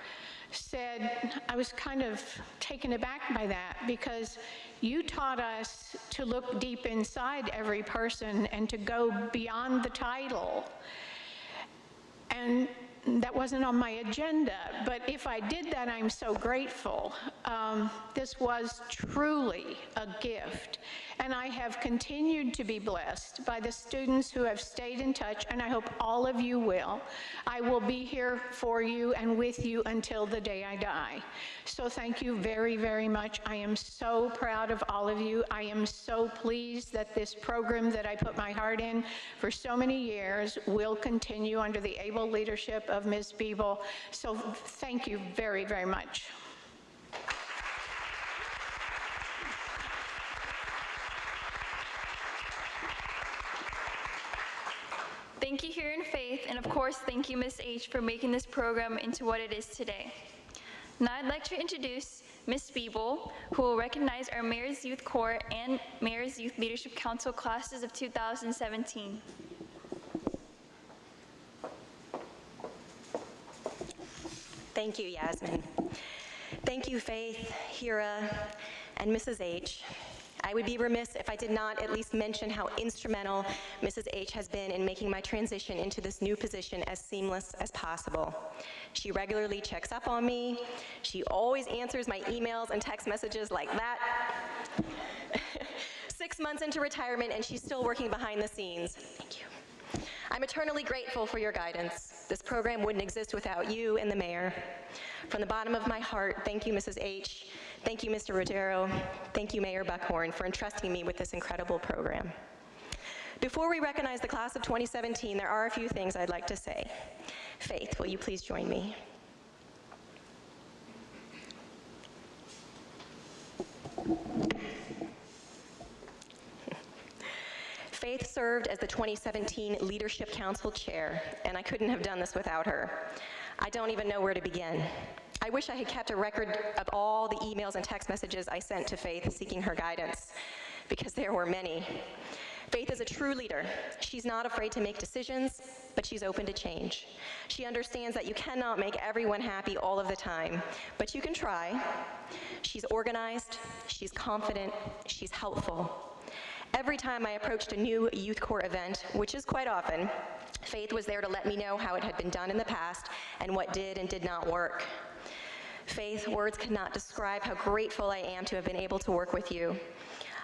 said, I was kind of taken aback by that because you taught us to look deep inside every person and to go beyond the title. And that wasn't on my agenda, but if I did that, I'm so grateful. This was truly a gift, and I have continued to be blessed by the students who have stayed in touch, and I hope all of you will. I will be here for you and with you until the day I die. So thank you very, very much. I am so proud of all of you. I am so pleased that this program that I put my heart in for so many years will continue under the able leadership of Ms. Biebel. So thank you very, very much. Thank you here in Faith, and of course, thank you, Ms. H, for making this program into what it is today. Now I'd like to introduce Ms. Biebel, who will recognize our Mayor's Youth Corps and Mayor's Youth Leadership Council classes of 2017. Thank you, Yasmin. Thank you, Faith, Hira, and Mrs. H. I would be remiss if I did not at least mention how instrumental Mrs. H has been in making my transition into this new position as seamless as possible. She regularly checks up on me. She always answers my emails and text messages like that. 6 months into retirement, and she's still working behind the scenes. Thank you. I'm eternally grateful for your guidance. This program wouldn't exist without you and the mayor. From the bottom of my heart, thank you, Mrs. H. Thank you, Mr. Rodero. Thank you, Mayor Buckhorn, for entrusting me with this incredible program. Before we recognize the class of 2017, there are a few things I'd like to say. Faith, will you please join me? Faith served as the 2017 Leadership Council Chair, and I couldn't have done this without her. I don't even know where to begin. I wish I had kept a record of all the emails and text messages I sent to Faith seeking her guidance, because there were many. Faith is a true leader. She's not afraid to make decisions, but she's open to change. She understands that you cannot make everyone happy all of the time, but you can try. She's organized, she's confident, she's helpful. Every time I approached a new Youth Corps event, which is quite often, Faith was there to let me know how it had been done in the past and what did and did not work. Faith, words cannot describe how grateful I am to have been able to work with you.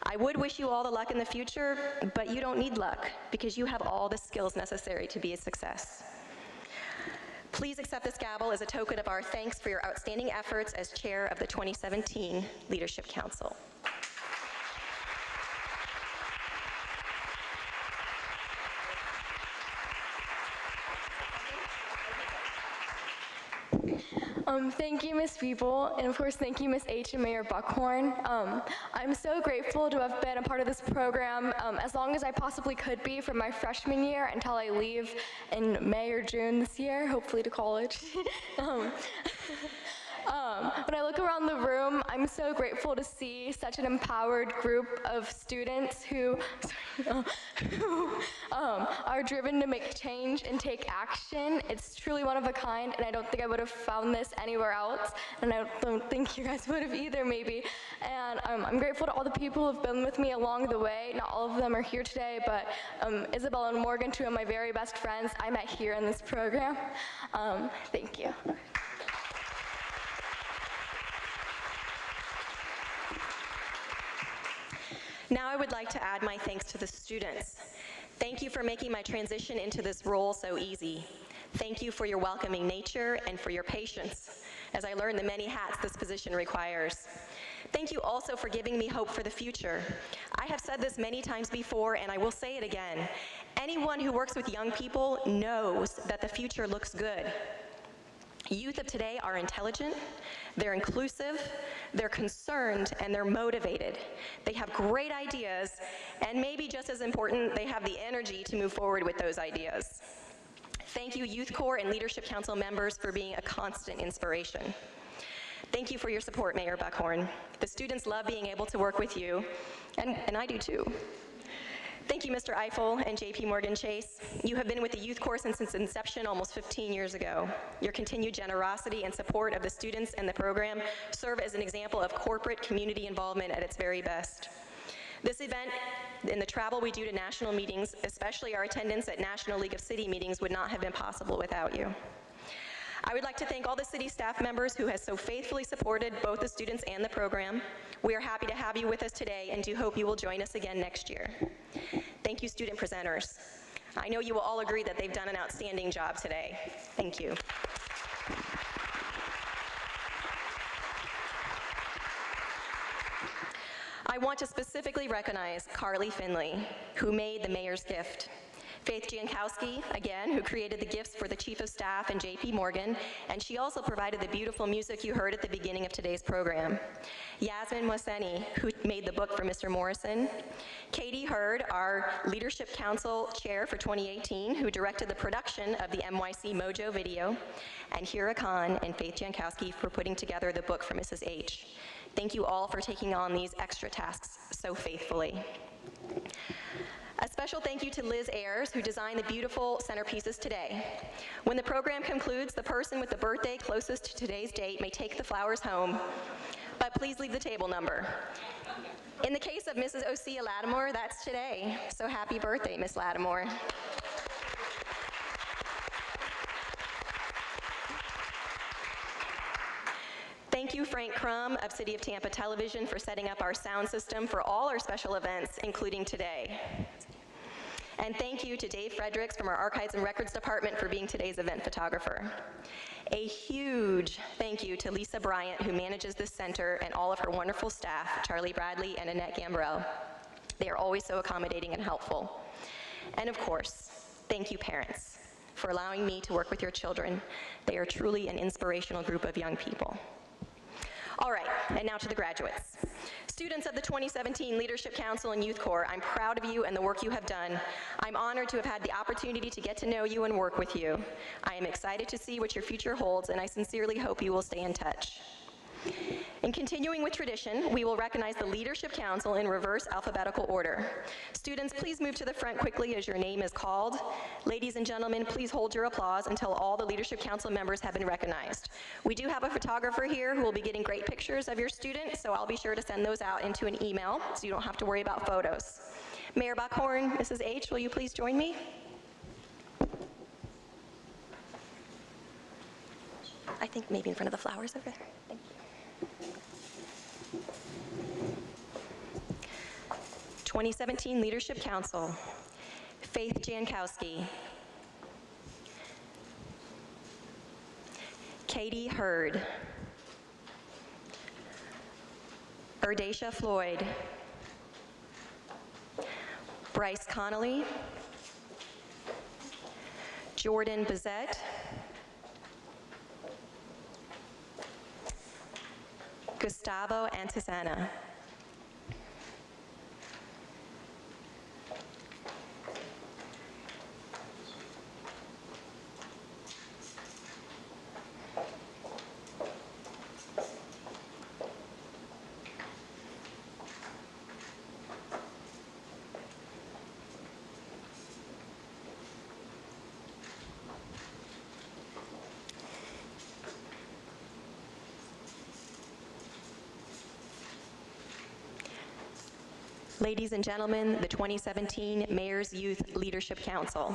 I would wish you all the luck in the future, but you don't need luck because you have all the skills necessary to be a success. Please accept this gavel as a token of our thanks for your outstanding efforts as chair of the 2017 Leadership Council. Thank you, Ms. Biebel, and of course, thank you, Ms. H. and Mayor Buckhorn. I'm so grateful to have been a part of this program as long as I possibly could be from my freshman year until I leave in May or June this year, hopefully to college. When I look around the room, I'm so grateful to see such an empowered group of students who are driven to make change and take action. It's truly one of a kind, and I don't think I would have found this anywhere else, and I don't think you guys would have either, maybe. And I'm grateful to all the people who have been with me along the way. Not all of them are here today, but Isabel and Morgan, two of my very best friends, I met here in this program. Thank you. Now I would like to add my thanks to the students. Thank you for making my transition into this role so easy. Thank you for your welcoming nature and for your patience as I learn the many hats this position requires. Thank you also for giving me hope for the future. I have said this many times before, and I will say it again. Anyone who works with young people knows that the future looks good. Youth of today are intelligent, they're inclusive, they're concerned, and they're motivated. They have great ideas, and maybe just as important, they have the energy to move forward with those ideas. Thank you, Youth Corps and Leadership Council members, for being a constant inspiration. Thank you for your support, Mayor Buckhorn. The students love being able to work with you, and I do too. Thank you, Mr. Eiffel and JP Morgan Chase. You have been with the Youth Corps since its inception almost 15 years ago. Your continued generosity and support of the students and the program serve as an example of corporate community involvement at its very best. This event and the travel we do to national meetings, especially our attendance at National League of City meetings, would not have been possible without you. I would like to thank all the city staff members who have so faithfully supported both the students and the program. We are happy to have you with us today and do hope you will join us again next year. Thank you, student presenters. I know you will all agree that they've done an outstanding job today. Thank you. I want to specifically recognize Carly Finley, who made the mayor's gift. Faith Jankowski, again, who created the gifts for the Chief of Staff and JP Morgan, and she also provided the beautiful music you heard at the beginning of today's program. Yasmin Mohseni, who made the book for Mr. Morrison. Katie Hurd, our Leadership Council Chair for 2018, who directed the production of the NYC Mojo video. And Hira Khan and Faith Jankowski for putting together the book for Mrs. H. Thank you all for taking on these extra tasks so faithfully. A special thank you to Liz Ayers, who designed the beautiful centerpieces today. When the program concludes, the person with the birthday closest to today's date may take the flowers home, but please leave the table number. In the case of Mrs. Osea Lattimore, that's today, so happy birthday, Miss Lattimore. Thank you, Frank Crum of City of Tampa Television, for setting up our sound system for all our special events, including today. And thank you to Dave Fredericks from our Archives and Records Department for being today's event photographer. A huge thank you to Lisa Bryant, who manages this center, and all of her wonderful staff, Charlie Bradley and Annette Gambrell. They are always so accommodating and helpful. And of course, thank you, parents, for allowing me to work with your children. They are truly an inspirational group of young people. All right, and now to the graduates. Students of the 2017 Leadership Council and Youth Corps, I'm proud of you and the work you have done. I'm honored to have had the opportunity to get to know you and work with you. I am excited to see what your future holds, and I sincerely hope you will stay in touch. In continuing with tradition, we will recognize the Leadership Council in reverse alphabetical order. Students, please move to the front quickly as your name is called. Ladies and gentlemen, please hold your applause until all the Leadership Council members have been recognized. We do have a photographer here who will be getting great pictures of your student, so I'll be sure to send those out into an email so you don't have to worry about photos. Mayor Buckhorn, Mrs. H, will you please join me? I think maybe in front of the flowers over there. Thank you. 2017 Leadership Council, Faith Jankowski, Katie Hurd, Erdacia Floyd, Bryce Connolly, Jordan Bazette, Gustavo Antisana. Ladies and gentlemen, the 2017 Mayor's Youth Leadership Council.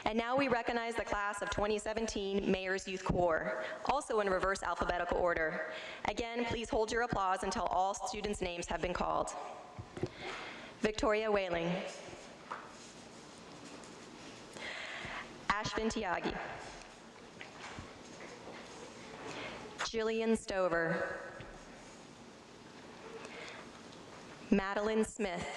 And now we recognize the class of 2017 Mayor's Youth Corps, also in reverse alphabetical order. Again, please hold your applause until all students' names have been called. Victoria Whaling. Ashvin Tyagi. Jillian Stover. Madeline Smith.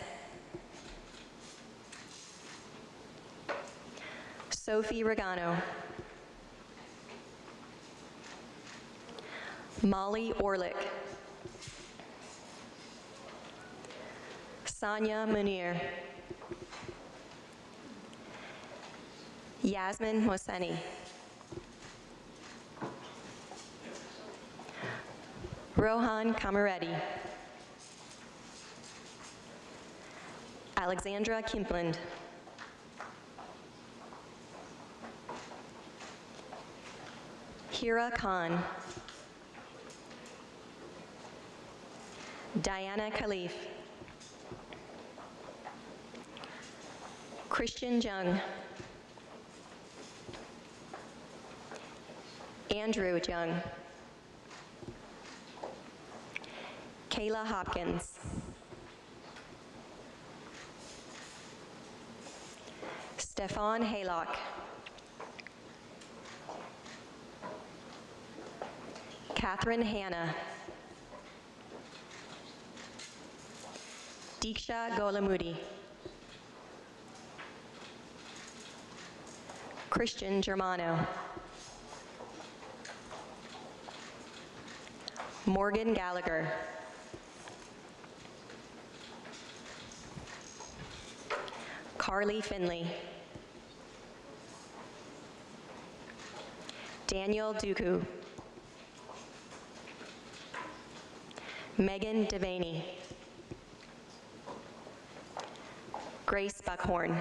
Sophie Regano. Molly Orlick. Sonia Munir. Yasmin Mohseni. Rohan Kamareddy. Alexandra Kimpland. Hira Khan. Diana Khalif. Christian Jung. Andrew Jung. Kayla Hopkins. Stefan Haylock. Catherine Hanna. Diksha Golamudi. Christian Germano. Morgan Gallagher. Carly Finley. Daniel Duku. Megan Devaney. Grace Buckhorn.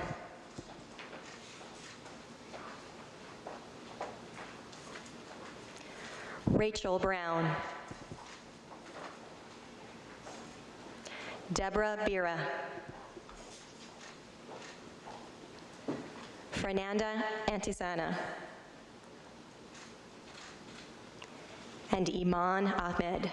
Rachel Brown. Deborah Bira. Fernanda Antisana. And Iman Ahmed.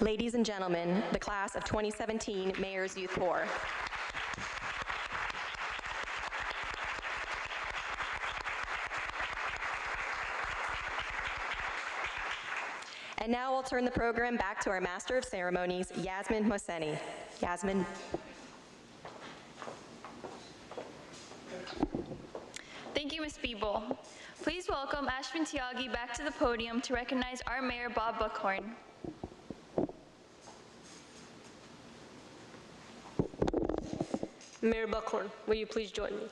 Ladies and gentlemen, the class of 2017 Mayor's Youth Corps. And now I'll turn the program back to our Master of Ceremonies, Yasmin Hosseini. Yasmin. Thank you, Ms. Biebel. Please welcome Ashwin Tyagi back to the podium to recognize our Mayor, Bob Buckhorn. Mayor Buckhorn, will you please join me?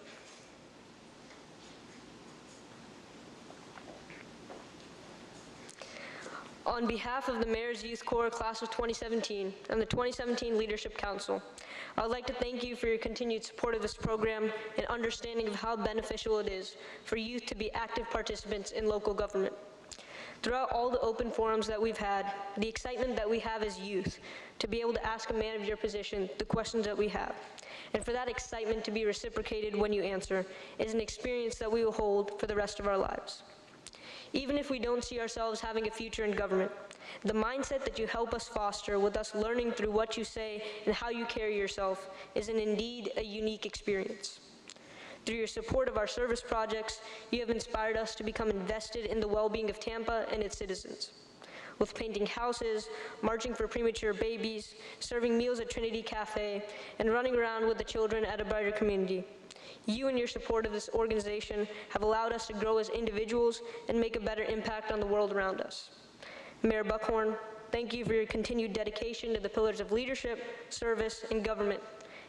On behalf of the Mayor's Youth Corps Class of 2017 and the 2017 Leadership Council, I would like to thank you for your continued support of this program and understanding of how beneficial it is for youth to be active participants in local government. Throughout all the open forums that we've had, the excitement that we have as youth to be able to ask a man of your position the questions that we have, and for that excitement to be reciprocated when you answer, is an experience that we will hold for the rest of our lives. Even if we don't see ourselves having a future in government, the mindset that you help us foster with us learning through what you say and how you carry yourself is indeed a unique experience. Through your support of our service projects, you have inspired us to become invested in the well-being of Tampa and its citizens. With painting houses, marching for premature babies, serving meals at Trinity Cafe, and running around with the children at A Brighter Community. You and your support of this organization have allowed us to grow as individuals and make a better impact on the world around us. Mayor Buckhorn, thank you for your continued dedication to the pillars of leadership, service, and government.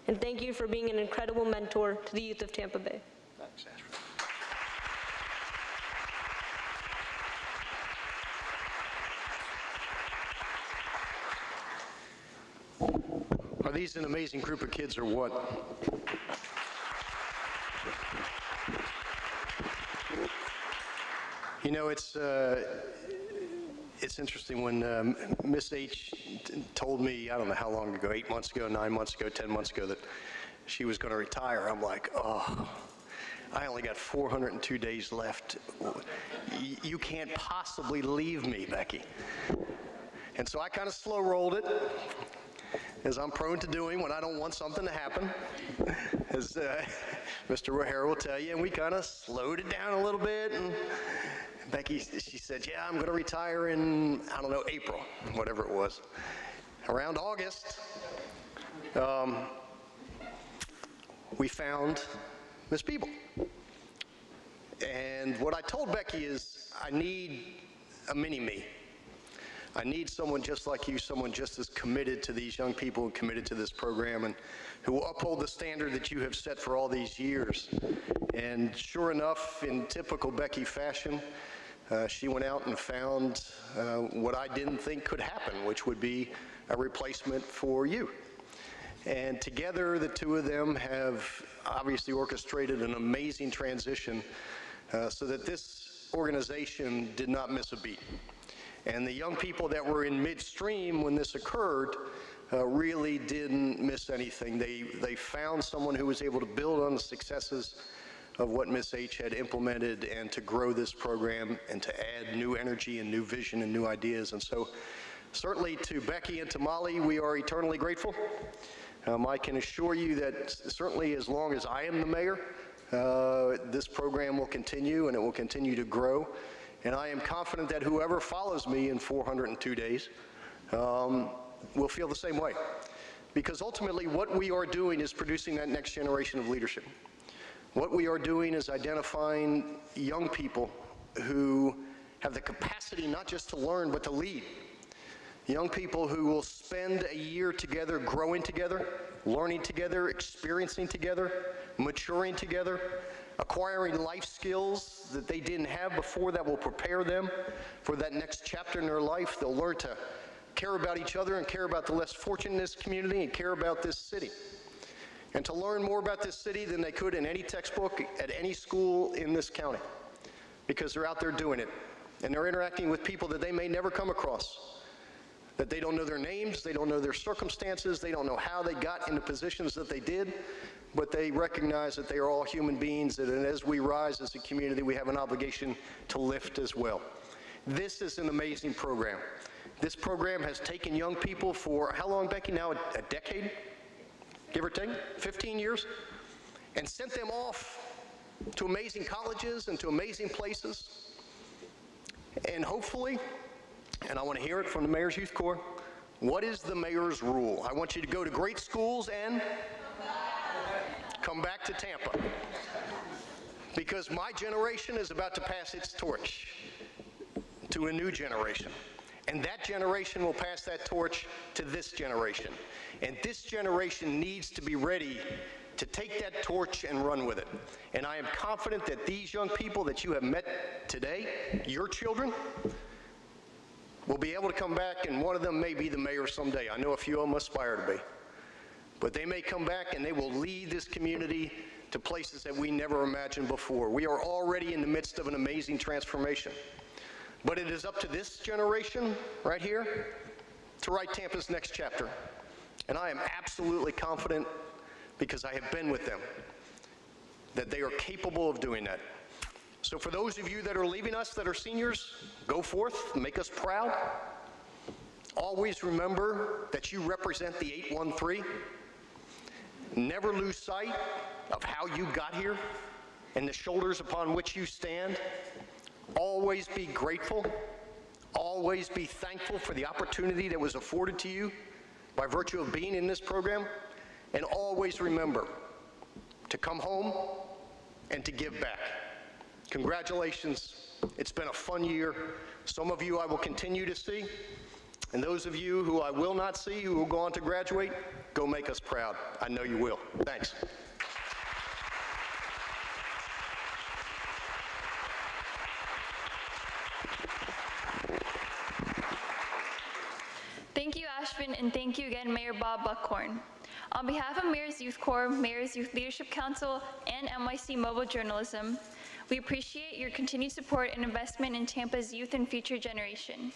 And thank you for being an incredible mentor to the youth of Tampa Bay. Thanks, Ashwin. Are these an amazing group of kids or what? You know, it's interesting when Miss H told me, I don't know how long ago, 8 months ago, 9 months ago, 10 months ago, that she was going to retire. I'm like, oh, I only got 402 days left. You can't possibly leave me, Becky. And so I kind of slow rolled it, as I'm prone to doing when I don't want something to happen, as Mr. O'Hara will tell you, and we kind of slowed it down a little bit. And Becky, she said, yeah, I'm going to retire in, I don't know, April, whatever it was. Around August, we found Miss Biebel. And what I told Becky is, I need a mini-me. I need someone just like you, someone just as committed to these young people and committed to this program, and who will uphold the standard that you have set for all these years. And sure enough, in typical Becky fashion, she went out and found what I didn't think could happen, which would be a replacement for you. And together, the two of them have obviously orchestrated an amazing transition so that this organization did not miss a beat. And the young people that were in midstream when this occurred really didn't miss anything. They found someone who was able to build on the successes of what Ms. H had implemented and to grow this program and to add new energy and new vision and new ideas. And so certainly to Becky and to Molly, we are eternally grateful. I can assure you that certainly as long as I am the mayor, this program will continue and it will continue to grow. And I am confident that whoever follows me in 402 days will feel the same way. Because ultimately what we are doing is producing that next generation of leadership. What we are doing is identifying young people who have the capacity not just to learn, but to lead. Young people who will spend a year together, growing together, learning together, experiencing together, maturing together, acquiring life skills that they didn't have before that will prepare them for that next chapter in their life. They'll learn to care about each other and care about the less fortunate in this community and care about this city. And to learn more about this city than they could in any textbook at any school in this county, because they're out there doing it. And they're interacting with people that they may never come across, that they don't know their names, they don't know their circumstances, they don't know how they got in the positions that they did, but they recognize that they are all human beings, and as we rise as a community, we have an obligation to lift as well. This is an amazing program. This program has taken young people for, how long, Becky, now a decade? Give or take, 15 years, and sent them off to amazing colleges and to amazing places. And hopefully, and I want to hear it from the Mayor's Youth Corps, what is the mayor's rule? I want you to go to great schools and come back to Tampa. Because my generation is about to pass its torch to a new generation. And that generation will pass that torch to this generation. And this generation needs to be ready to take that torch and run with it. And I am confident that these young people that you have met today, your children, will be able to come back, and one of them may be the mayor someday. I know a few of them aspire to be. But they may come back and they will lead this community to places that we never imagined before. We are already in the midst of an amazing transformation. But it is up to this generation right here to write Tampa's next chapter. And I am absolutely confident, because I have been with them, that they are capable of doing that. So for those of you that are leaving us, that are seniors, go forth, make us proud. Always remember that you represent the 813. Never lose sight of how you got here and the shoulders upon which you stand. Always be grateful. Always be thankful for the opportunity that was afforded to you by virtue of being in this program. And always remember to come home and to give back. Congratulations. It's been a fun year. Some of you I will continue to see. And those of you who I will not see, who will go on to graduate, go make us proud. I know you will. Thanks. Thank you, Ashvin, and thank you again, Mayor Bob Buckhorn. On behalf of Mayor's Youth Corps, Mayor's Youth Leadership Council, and NYC Mobile Journalism, we appreciate your continued support and investment in Tampa's youth and future generation.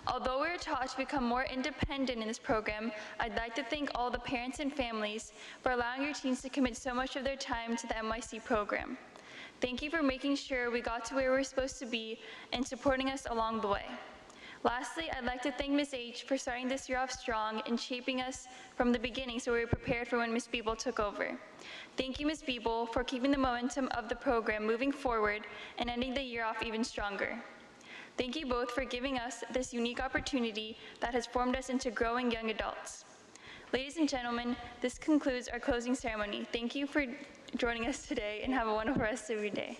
Although we are taught to become more independent in this program, I'd like to thank all the parents and families for allowing your teens to commit so much of their time to the NYC program. Thank you for making sure we got to where we were supposed to be and supporting us along the way. Lastly, I'd like to thank Ms. H for starting this year off strong and shaping us from the beginning so we were prepared for when Ms. Beeble took over. Thank you, Ms. Beeble, for keeping the momentum of the program moving forward and ending the year off even stronger. Thank you both for giving us this unique opportunity that has formed us into growing young adults. Ladies and gentlemen, this concludes our closing ceremony. Thank you for joining us today and have a wonderful rest of your day.